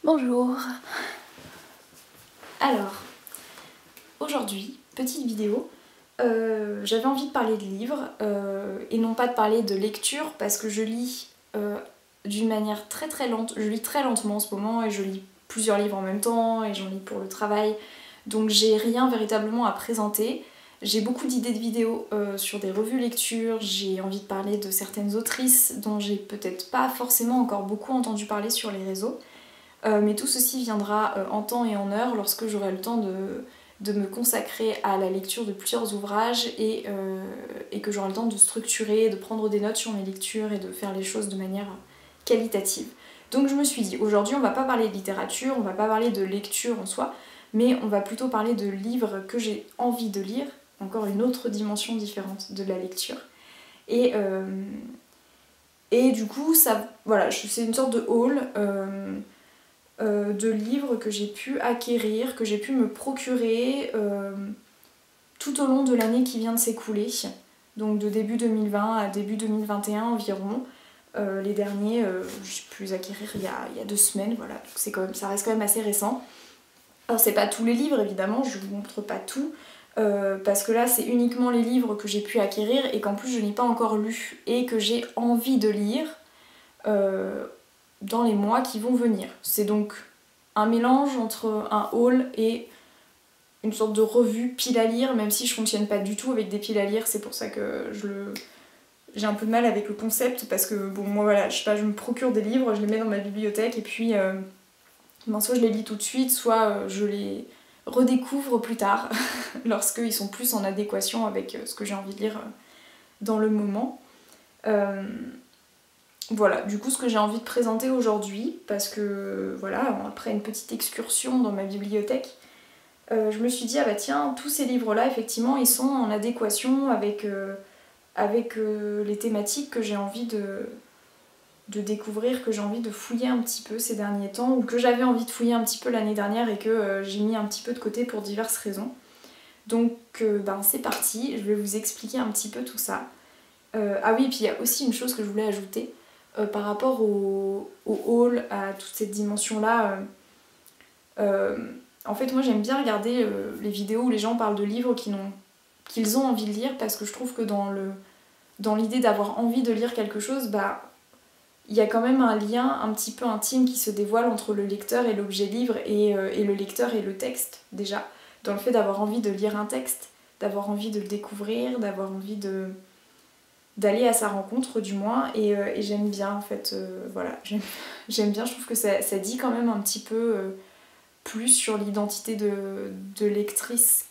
Bonjour. Alors, aujourd'hui, petite vidéo. J'avais envie de parler de livres et non pas de parler de lecture parce que je lis d'une manière très lente. Je lis très lentement en ce moment et je lis plusieurs livres en même temps et j'en lis pour le travail. Donc j'ai rien véritablement à présenter. J'ai beaucoup d'idées de vidéos sur des revues lecture, j'ai envie de parler de certaines autrices dont j'ai peut-être pas forcément encore beaucoup entendu parler sur les réseaux. Mais tout ceci viendra en temps et en heure lorsque j'aurai le temps de me consacrer à la lecture de plusieurs ouvrages et que j'aurai le temps de structurer, de prendre des notes sur mes lectures et de faire les choses de manière qualitative. Donc je me suis dit, aujourd'hui on va pas parler de littérature, on va pas parler de lecture en soi, mais on va plutôt parler de livres que j'ai envie de lire, encore une autre dimension différente de la lecture. Et du coup, voilà, c'est une sorte de haul de livres que j'ai pu acquérir, que j'ai pu me procurer tout au long de l'année qui vient de s'écouler, donc de début 2020 à début 2021 environ. Les derniers, j'ai pu les acquérir il y a 2 semaines, voilà, donc ça reste quand même assez récent. Alors c'est pas tous les livres évidemment, je vous montre pas tout, parce que là c'est uniquement les livres que j'ai pu acquérir et qu'en plus je n'ai pas encore lu et que j'ai envie de lire dans les mois qui vont venir. C'est donc un mélange entre un haul et une sorte de revue pile à lire, même si je fonctionne pas du tout avec des piles à lire, c'est pour ça que j'ai un peu de mal avec le concept, parce que bon, moi voilà, je sais pas, je me procure des livres, je les mets dans ma bibliothèque et puis soit je les lis tout de suite, soit je les redécouvre plus tard, lorsqu'ils sont plus en adéquation avec ce que j'ai envie de lire dans le moment. Voilà, du coup ce que j'ai envie de présenter aujourd'hui, parce que voilà, après une petite excursion dans ma bibliothèque, je me suis dit, ah bah tiens, tous ces livres-là, effectivement, ils sont en adéquation avec les thématiques que j'ai envie de découvrir, que j'ai envie de fouiller un petit peu ces derniers temps, ou que j'avais envie de fouiller un petit peu l'année dernière et que j'ai mis un petit peu de côté pour diverses raisons. Donc c'est parti, je vais vous expliquer un petit peu tout ça. Ah oui, et puis il y a aussi une chose que je voulais ajouter par rapport au haul, à toute cette dimension-là. En fait, moi j'aime bien regarder les vidéos où les gens parlent de livres qu'ils ont envie de lire, parce que je trouve que dans l'idée d'avoir envie de lire quelque chose, il y a quand même un lien un petit peu intime qui se dévoile entre le lecteur et l'objet livre et le lecteur et le texte, déjà. Dans le fait d'avoir envie de lire un texte, d'avoir envie de le découvrir, d'avoir envie d'aller à sa rencontre du moins, et j'aime bien en fait, voilà, j'aime bien, je trouve que ça dit quand même un petit peu plus sur l'identité de lectrice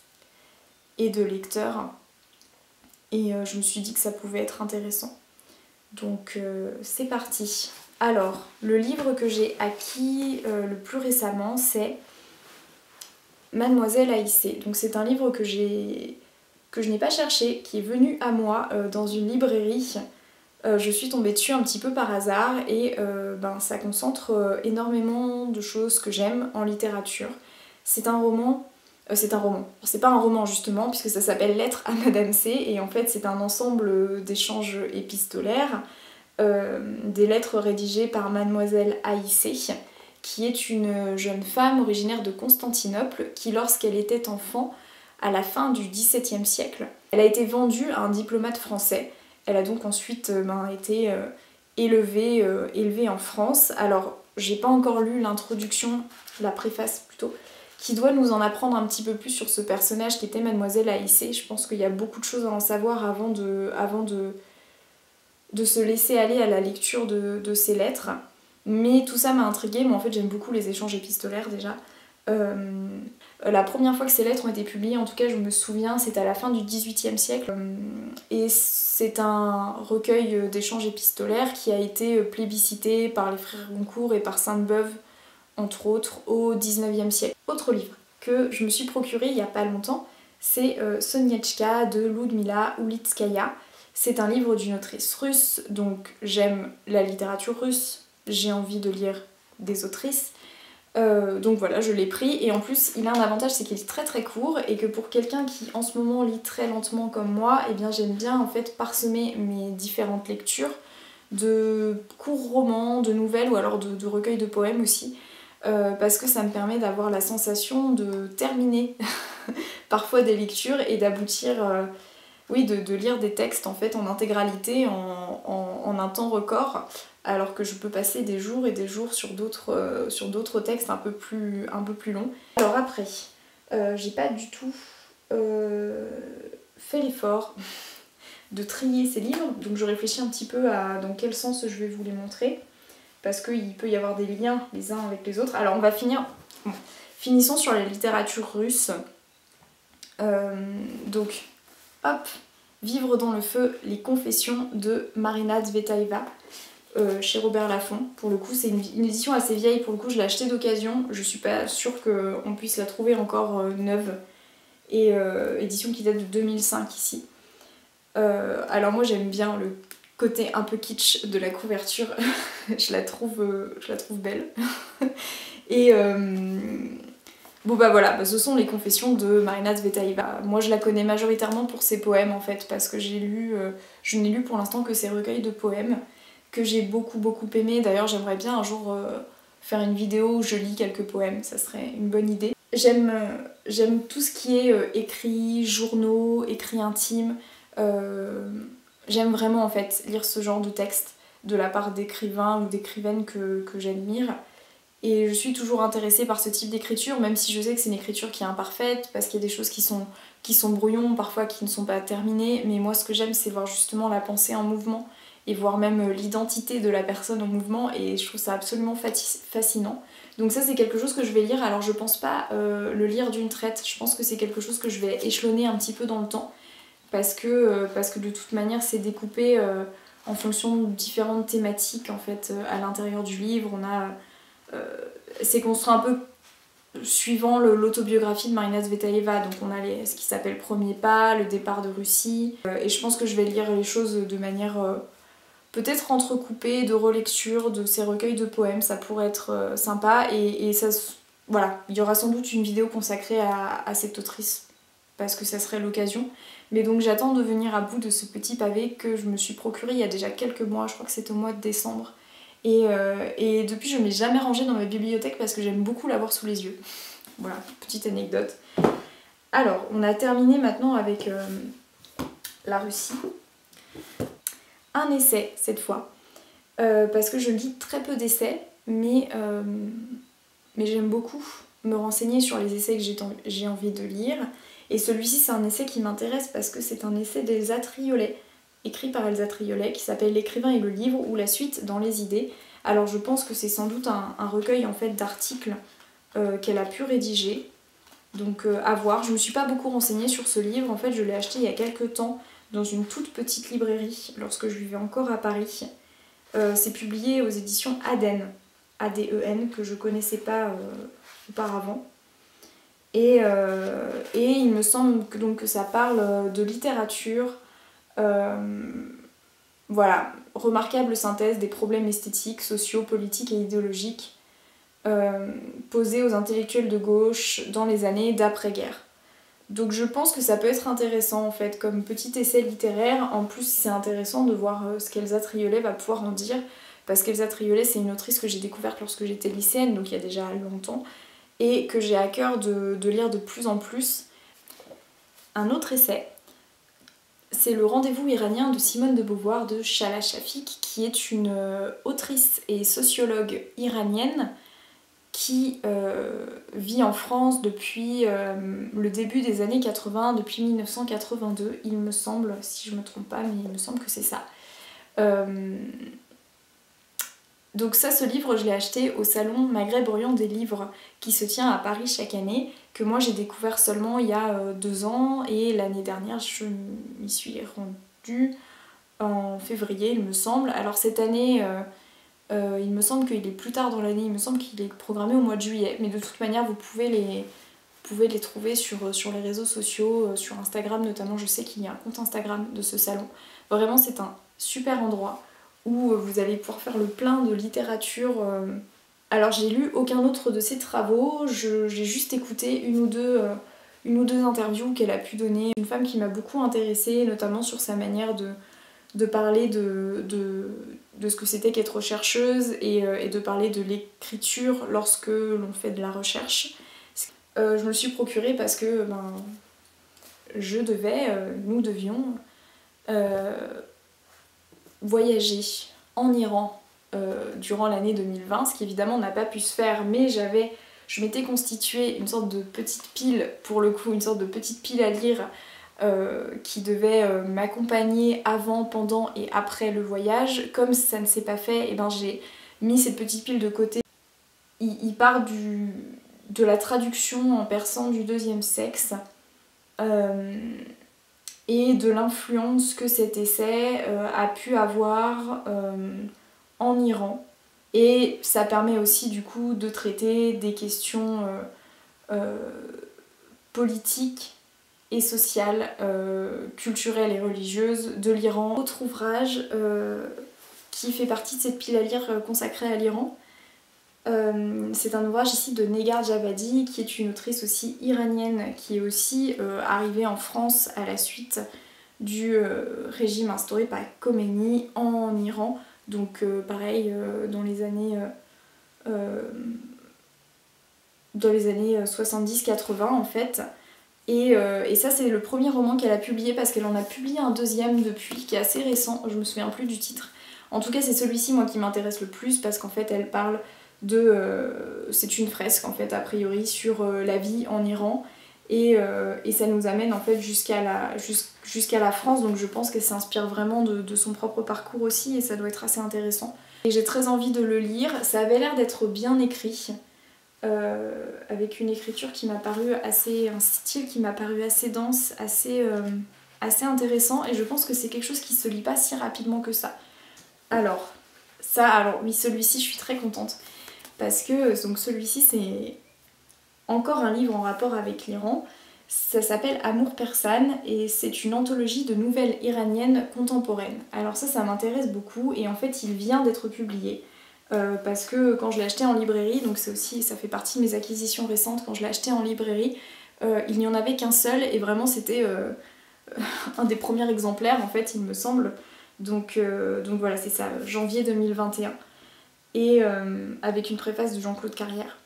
et de lecteur, et je me suis dit que ça pouvait être intéressant. Donc c'est parti. Alors, le livre que j'ai acquis le plus récemment, c'est Mademoiselle Haïssé. Donc c'est un livre que je n'ai pas cherché, qui est venu à moi dans une librairie. Je suis tombée dessus un petit peu par hasard et ça concentre énormément de choses que j'aime en littérature. C'est un roman. C'est pas un roman justement, puisque ça s'appelle Lettres à Madame C, et en fait c'est un ensemble d'échanges épistolaires, des lettres rédigées par Mademoiselle Haïssé, qui est une jeune femme originaire de Constantinople qui, lorsqu'elle était enfant, à la fin du XVIIe siècle, elle a été vendue à un diplomate français. Elle a donc ensuite été élevée en France. Alors, j'ai pas encore lu l'introduction, la préface plutôt, qui doit nous en apprendre un petit peu plus sur ce personnage qui était Mademoiselle Haïssé. Je pense qu'il y a beaucoup de choses à en savoir avant de se laisser aller à la lecture de ces lettres. Mais tout ça m'a intriguée. Moi en fait j'aime beaucoup les échanges épistolaires déjà. La première fois que ces lettres ont été publiées, en tout cas je me souviens, c'était à la fin du XVIIIe siècle. Et c'est un recueil d'échanges épistolaires qui a été plébiscité par les frères Goncourt et par Sainte-Beuve, entre autres, au XIXe siècle. Autre livre que je me suis procuré il y a pas longtemps, c'est Sonietchka de Ludmila Ulitskaya. C'est un livre d'une autrice russe, donc j'aime la littérature russe, j'ai envie de lire des autrices. Donc voilà, je l'ai pris, et en plus il a un avantage, c'est qu'il est très court, et que pour quelqu'un qui en ce moment lit très lentement comme moi, eh bien j'aime bien en fait parsemer mes différentes lectures de courts romans, de nouvelles ou alors de recueils de poèmes aussi, parce que ça me permet d'avoir la sensation de terminer parfois des lectures et d'aboutir, oui, de lire des textes en fait en intégralité en un temps record, alors que je peux passer des jours et des jours sur d'autres textes un peu plus longs. Alors après, j'ai pas du tout fait l'effort de trier ces livres, donc je réfléchis un petit peu à dans quel sens je vais vous les montrer, parce qu'il peut y avoir des liens les uns avec les autres. Alors on va finir, bon, finissons sur la littérature russe. Donc, hop, Vivre dans le feu, les confessions de Marina Tsvetaeva, chez Robert Laffont. Pour le coup, c'est une édition assez vieille, pour le coup je l'ai achetée d'occasion, je suis pas sûre qu'on puisse la trouver encore neuve, et édition qui date de 2005 ici. Alors moi j'aime bien le côté un peu kitsch de la couverture, je la trouve belle. Et bon bah voilà, ce sont les confessions de Marina Tsvetaeva. Moi je la connais majoritairement pour ses poèmes en fait, parce que je n'ai lu pour l'instant que ses recueils de poèmes, que j'ai beaucoup aimé. D'ailleurs j'aimerais bien un jour faire une vidéo où je lis quelques poèmes, ça serait une bonne idée. J'aime tout ce qui est écrit, journaux, écrit intime. J'aime vraiment en fait lire ce genre de texte de la part d'écrivains ou d'écrivaines que j'admire. Et je suis toujours intéressée par ce type d'écriture, même si je sais que c'est une écriture qui est imparfaite, parce qu'il y a des choses qui sont brouillons, parfois qui ne sont pas terminées. Mais moi ce que j'aime c'est voir justement la pensée en mouvement, et voir même l'identité de la personne en mouvement, et je trouve ça absolument fascinant. Donc ça c'est quelque chose que je vais lire. Alors je pense pas le lire d'une traite, je pense que c'est quelque chose que je vais échelonner un petit peu dans le temps, parce que de toute manière c'est découpé en fonction de différentes thématiques en fait à l'intérieur du livre. C'est construit un peu suivant l'autobiographie de Marina Tsvetaeva, donc on a ce qui s'appelle Premier pas, le départ de Russie, et je pense que je vais lire les choses de manière peut-être entrecoupée de relecture de ces recueils de poèmes, ça pourrait être sympa, et ça, voilà, il y aura sans doute une vidéo consacrée à cette autrice, parce que ça serait l'occasion. Mais donc j'attends de venir à bout de ce petit pavé que je me suis procuré il y a déjà quelques mois, je crois que c'était au mois de décembre. Et depuis je ne l'ai jamais rangé dans ma bibliothèque parce que j'aime beaucoup l'avoir sous les yeux. Voilà, petite anecdote. Alors, on a terminé maintenant avec la Russie. Un essai cette fois, parce que je lis très peu d'essais, mais j'aime beaucoup me renseigner sur les essais que j'ai envie de lire. Et celui-ci c'est un essai qui m'intéresse parce que c'est un essai d'Elsa Triolet, écrit par Elsa Triolet, qui s'appelle L'écrivain et le livre, ou la suite dans les idées. Alors je pense que c'est sans doute un recueil en fait d'articles qu'elle a pu rédiger, donc à voir. Je me suis pas beaucoup renseignée sur ce livre, en fait je l'ai acheté il y a quelques temps dans une toute petite librairie lorsque je vivais encore à Paris. C'est publié aux éditions Aden, A-D-E-N, que je connaissais pas auparavant. Et il me semble que ça parle de littérature. Voilà, remarquable synthèse des problèmes esthétiques, sociaux, politiques et idéologiques posés aux intellectuels de gauche dans les années d'après-guerre. Donc je pense que ça peut être intéressant en fait comme petit essai littéraire. En plus c'est intéressant de voir ce qu'Elsa Triolet va pouvoir en dire, parce qu'Elsa Triolet c'est une autrice que j'ai découverte lorsque j'étais lycéenne, donc il y a déjà longtemps, et que j'ai à cœur de lire de plus en plus. Un autre essai, c'est Le rendez-vous iranien de Simone de Beauvoir de Shala Shafik, qui est une autrice et sociologue iranienne qui vit en France depuis le début des années 80, depuis 1982, il me semble, si je me trompe pas, mais il me semble que c'est ça. Donc ça, ce livre, je l'ai acheté au salon Maghreb-Orient des livres qui se tient à Paris chaque année, que moi j'ai découvert seulement il y a 2 ans, et l'année dernière je m'y suis rendue en février il me semble. Alors cette année, il me semble qu'il est plus tard dans l'année, il me semble qu'il est programmé au mois de juillet, mais de toute manière vous pouvez les trouver sur les réseaux sociaux, sur Instagram notamment. Je sais qu'il y a un compte Instagram de ce salon. Vraiment c'est un super endroit où vous allez pouvoir faire le plein de littérature. Alors j'ai lu aucun autre de ses travaux, j'ai juste écouté une ou deux interviews qu'elle a pu donner. Une femme qui m'a beaucoup intéressée, notamment sur sa manière de parler de ce que c'était qu'être chercheuse et de parler de l'écriture lorsque l'on fait de la recherche. Je me le suis procuré parce que nous devions voyager en Iran durant l'année 2020, ce qui évidemment n'a pas pu se faire, mais je m'étais constituée une sorte de petite pile, pour le coup, une sorte de petite pile à lire qui devait m'accompagner avant, pendant et après le voyage. Comme ça ne s'est pas fait, et j'ai mis cette petite pile de côté. Il part de la traduction en persan du deuxième sexe et de l'influence que cet essai a pu avoir en Iran. Et ça permet aussi du coup de traiter des questions politiques et sociales, culturelles et religieuses de l'Iran. Autre ouvrage qui fait partie de cette pile à lire consacrée à l'Iran, c'est un ouvrage ici de Negar Javadi, qui est une autrice aussi iranienne, qui est aussi arrivée en France à la suite du régime instauré par Khomeini en Iran. Donc pareil, dans les années 70-80 en fait. Et ça c'est le premier roman qu'elle a publié, parce qu'elle en a publié un deuxième depuis, qui est assez récent, je me souviens plus du titre. En tout cas c'est celui-ci moi qui m'intéresse le plus, parce qu'en fait elle parle c'est une fresque en fait a priori sur la vie en Iran, et ça nous amène en fait jusqu'à la France, donc je pense qu'elle s'inspire vraiment de son propre parcours aussi, et ça doit être assez intéressant. Et j'ai très envie de le lire, ça avait l'air d'être bien écrit, avec une écriture qui m'a paru un style qui m'a paru assez dense, assez intéressant, et je pense que c'est quelque chose qui se lit pas si rapidement que ça. Alors oui, celui-ci je suis très contente, parce que donc celui-ci c'est encore un livre en rapport avec l'Iran. Ça s'appelle Amour persane et c'est une anthologie de nouvelles iraniennes contemporaines. Alors ça m'intéresse beaucoup, et en fait il vient d'être publié parce que quand je l'ai acheté en librairie, donc ça fait partie de mes acquisitions récentes, quand je l'ai acheté en librairie, il n'y en avait qu'un seul, et vraiment c'était un des premiers exemplaires en fait il me semble. Donc voilà, c'est ça, janvier 2021. Et avec une préface de Jean-Claude Carrière.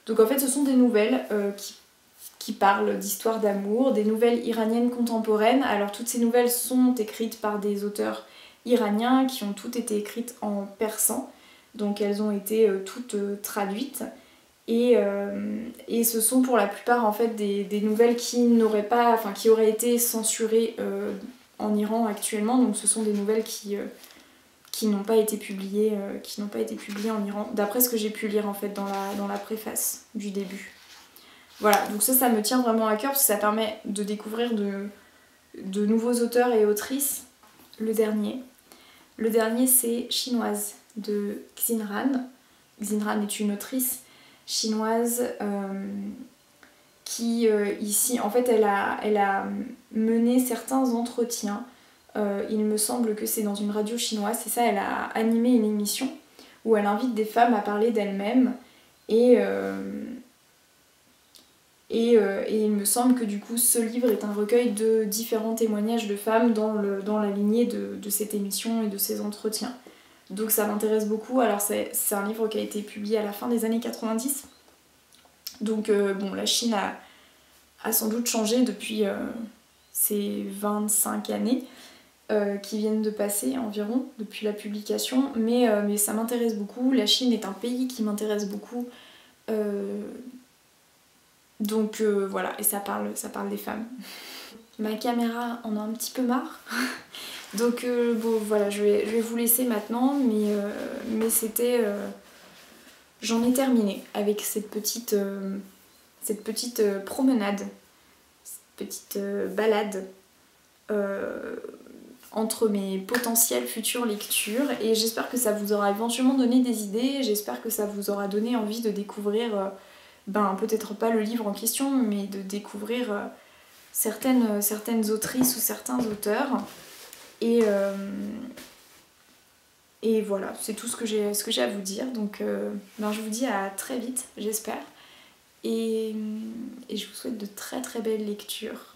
Donc en fait ce sont des nouvelles qui parlent d'histoires d'amour, des nouvelles iraniennes contemporaines. Alors toutes ces nouvelles sont écrites par des auteurs iraniens qui ont toutes été écrites en persan, donc elles ont été toutes traduites, et ce sont pour la plupart en fait des nouvelles qui auraient été censurées en Iran actuellement, donc ce sont des nouvelles qui n'ont pas été publiées en Iran, d'après ce que j'ai pu lire en fait dans la préface du début. Voilà, donc ça me tient vraiment à cœur, parce que ça permet de découvrir de nouveaux auteurs et autrices. Le dernier c'est Chinoise de Xinran. Xinran est une autrice chinoise qui ici, en fait elle a mené certains entretiens. Il me semble que c'est dans une radio chinoise, c'est ça, elle a animé une émission où elle invite des femmes à parler d'elles-mêmes, et il me semble que du coup ce livre est un recueil de différents témoignages de femmes dans la lignée de cette émission et de ces entretiens. Donc ça m'intéresse beaucoup. Alors c'est un livre qui a été publié à la fin des années 90. Donc la Chine a sans doute changé depuis ces 25 années qui viennent de passer environ depuis la publication, mais ça m'intéresse beaucoup. La Chine est un pays qui m'intéresse beaucoup. Donc voilà, et ça parle des femmes. Ma caméra en a un petit peu marre. Donc voilà, je vais vous laisser maintenant, mais c'était... j'en ai terminé avec cette petite promenade, cette petite balade entre mes potentielles futures lectures, et j'espère que ça vous aura éventuellement donné des idées, j'espère que ça vous aura donné envie de découvrir... peut-être pas le livre en question, mais de découvrir certaines autrices ou certains auteurs. Et voilà, c'est tout ce que j'ai à vous dire. Donc je vous dis à très vite, j'espère. Et je vous souhaite de très très belles lectures.